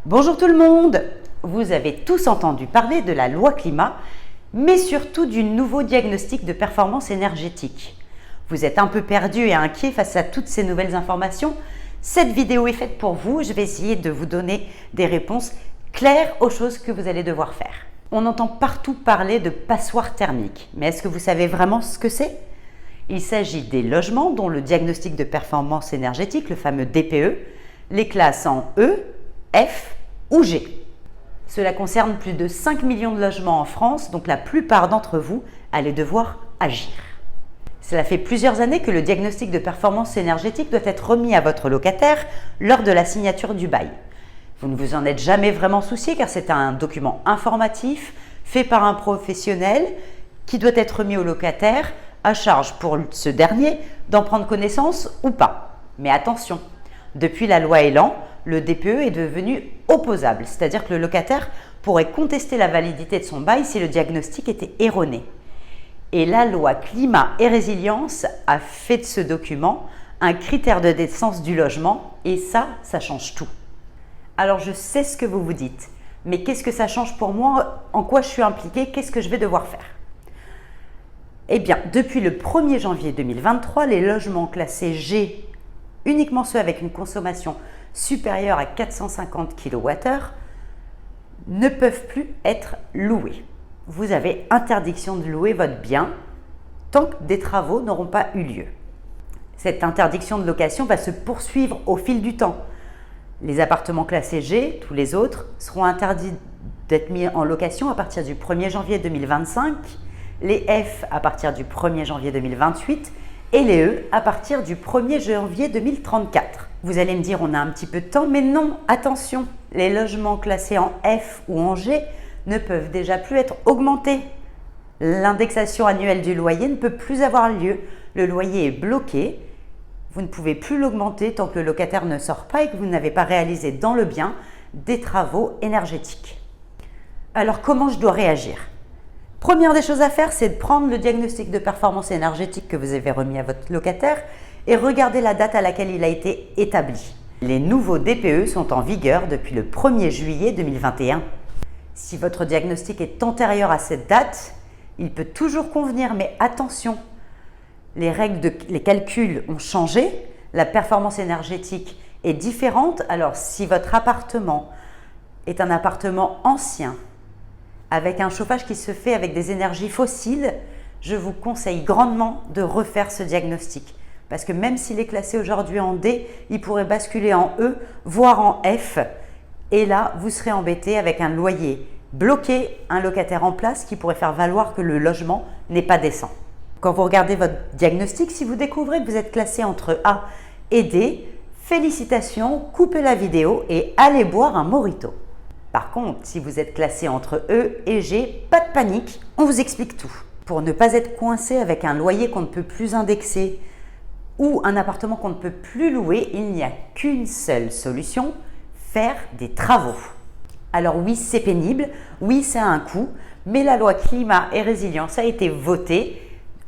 Bonjour tout le monde! Vous avez tous entendu parler de la loi climat, mais surtout du nouveau diagnostic de performance énergétique. Vous êtes un peu perdu et inquiet face à toutes ces nouvelles informations? Cette vidéo est faite pour vous. Je vais essayer de vous donner des réponses claires aux choses que vous allez devoir faire. On entend partout parler de passoires thermiques, mais est-ce que vous savez vraiment ce que c'est? Il s'agit des logements dont le diagnostic de performance énergétique, le fameux DPE, les classe en E, F ou G. Cela concerne plus de 5 millions de logements en France, donc la plupart d'entre vous allez devoir agir. Cela fait plusieurs années que le diagnostic de performance énergétique doit être remis à votre locataire lors de la signature du bail. Vous ne vous en êtes jamais vraiment soucié car c'est un document informatif fait par un professionnel qui doit être remis au locataire, à charge pour ce dernier d'en prendre connaissance ou pas. Mais attention, depuis la loi Elan, le DPE est devenu opposable, c'est-à-dire que le locataire pourrait contester la validité de son bail si le diagnostic était erroné. Et la loi Climat et Résilience a fait de ce document un critère de décence du logement et ça change tout. Alors je sais ce que vous vous dites, mais qu'est-ce que ça change pour moi? En quoi je suis impliquée? Qu'est-ce que je vais devoir faire? Eh bien, depuis le 1er janvier 2023, les logements classés G, uniquement ceux avec une consommation supérieure à 450 kWh, ne peuvent plus être loués. Vous avez interdiction de louer votre bien tant que des travaux n'auront pas eu lieu. Cette interdiction de location va se poursuivre au fil du temps. Les appartements classés G, tous les autres, seront interdits d'être mis en location à partir du 1er janvier 2025, les F à partir du 1er janvier 2028 et les E à partir du 1er janvier 2034. Vous allez me dire, on a un petit peu de temps, mais non, attention, les logements classés en F ou en G ne peuvent déjà plus être augmentés. L'indexation annuelle du loyer ne peut plus avoir lieu. Le loyer est bloqué. Vous ne pouvez plus l'augmenter tant que le locataire ne sort pas et que vous n'avez pas réalisé dans le bien des travaux énergétiques. Alors comment je dois réagir? Première des choses à faire, c'est de prendre le diagnostic de performance énergétique que vous avez remis à votre locataire et regarder la date à laquelle il a été établi. Les nouveaux DPE sont en vigueur depuis le 1er juillet 2021. Si votre diagnostic est antérieur à cette date, il peut toujours convenir, mais attention, les calculs ont changé, la performance énergétique est différente. Alors si votre appartement est un appartement ancien, avec un chauffage qui se fait avec des énergies fossiles, je vous conseille grandement de refaire ce diagnostic. Parce que même s'il est classé aujourd'hui en D, il pourrait basculer en E, voire en F. Et là, vous serez embêté avec un loyer bloqué, un locataire en place qui pourrait faire valoir que le logement n'est pas décent. Quand vous regardez votre diagnostic, si vous découvrez que vous êtes classé entre A et D, félicitations, coupez la vidéo et allez boire un mojito. Par contre, si vous êtes classé entre E et G, pas de panique, on vous explique tout. Pour ne pas être coincé avec un loyer qu'on ne peut plus indexer ou un appartement qu'on ne peut plus louer, il n'y a qu'une seule solution, faire des travaux. Alors oui, c'est pénible, oui, ça a un coût, mais la loi Climat et Résilience a été votée,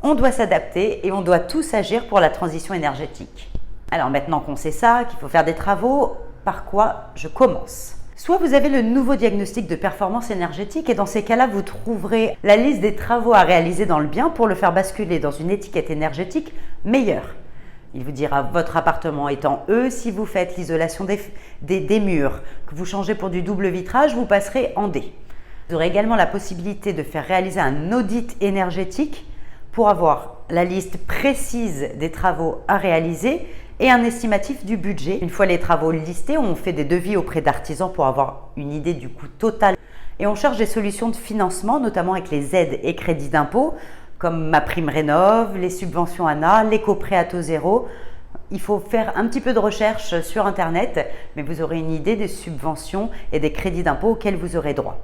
on doit s'adapter et on doit tous agir pour la transition énergétique. Alors maintenant qu'on sait ça, qu'il faut faire des travaux, par quoi je commence? Soit vous avez le nouveau diagnostic de performance énergétique et dans ces cas-là, vous trouverez la liste des travaux à réaliser dans le bien pour le faire basculer dans une étiquette énergétique meilleure. Il vous dira votre appartement est en E, si vous faites l'isolation des murs, que vous changez pour du double vitrage, vous passerez en D. Vous aurez également la possibilité de faire réaliser un audit énergétique pour avoir la liste précise des travaux à réaliser et un estimatif du budget. Une fois les travaux listés, on fait des devis auprès d'artisans pour avoir une idée du coût total. Et on cherche des solutions de financement, notamment avec les aides et crédits d'impôt, comme MaPrimeRénov', les subventions ANA, l'éco-prêt à taux zéro. Il faut faire un petit peu de recherche sur Internet, mais vous aurez une idée des subventions et des crédits d'impôt auxquels vous aurez droit.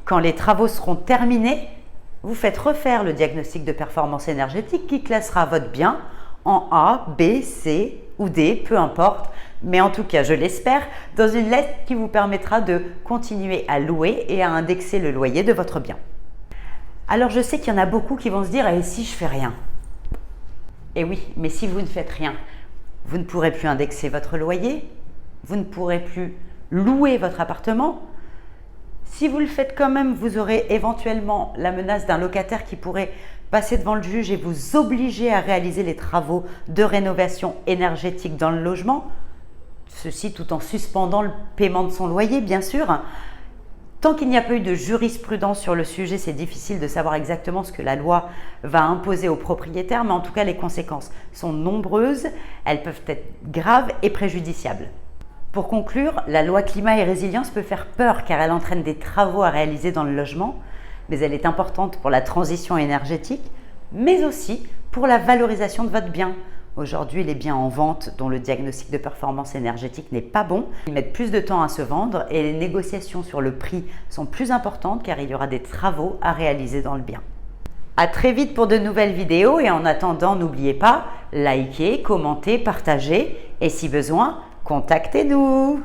Quand les travaux seront terminés, vous faites refaire le diagnostic de performance énergétique qui classera votre bien en A, B, C ou D, peu importe, mais en tout cas, je l'espère, dans une lettre qui vous permettra de continuer à louer et à indexer le loyer de votre bien. Alors je sais qu'il y en a beaucoup qui vont se dire « et si je fais rien ?» Eh oui, mais si vous ne faites rien, vous ne pourrez plus indexer votre loyer, vous ne pourrez plus louer votre appartement. Si vous le faites quand même, vous aurez éventuellement la menace d'un locataire qui pourrait passer devant le juge et vous obliger à réaliser les travaux de rénovation énergétique dans le logement. Ceci tout en suspendant le paiement de son loyer, bien sûr. Tant qu'il n'y a pas eu de jurisprudence sur le sujet, c'est difficile de savoir exactement ce que la loi va imposer aux propriétaires, mais en tout cas, les conséquences sont nombreuses, elles peuvent être graves et préjudiciables. Pour conclure, la loi climat et résilience peut faire peur car elle entraîne des travaux à réaliser dans le logement, mais elle est importante pour la transition énergétique, mais aussi pour la valorisation de votre bien. Aujourd'hui, les biens en vente dont le diagnostic de performance énergétique n'est pas bon, ils mettent plus de temps à se vendre et les négociations sur le prix sont plus importantes car il y aura des travaux à réaliser dans le bien. À très vite pour de nouvelles vidéos et en attendant, n'oubliez pas, likez, commentez, partagez et si besoin, contactez-nous.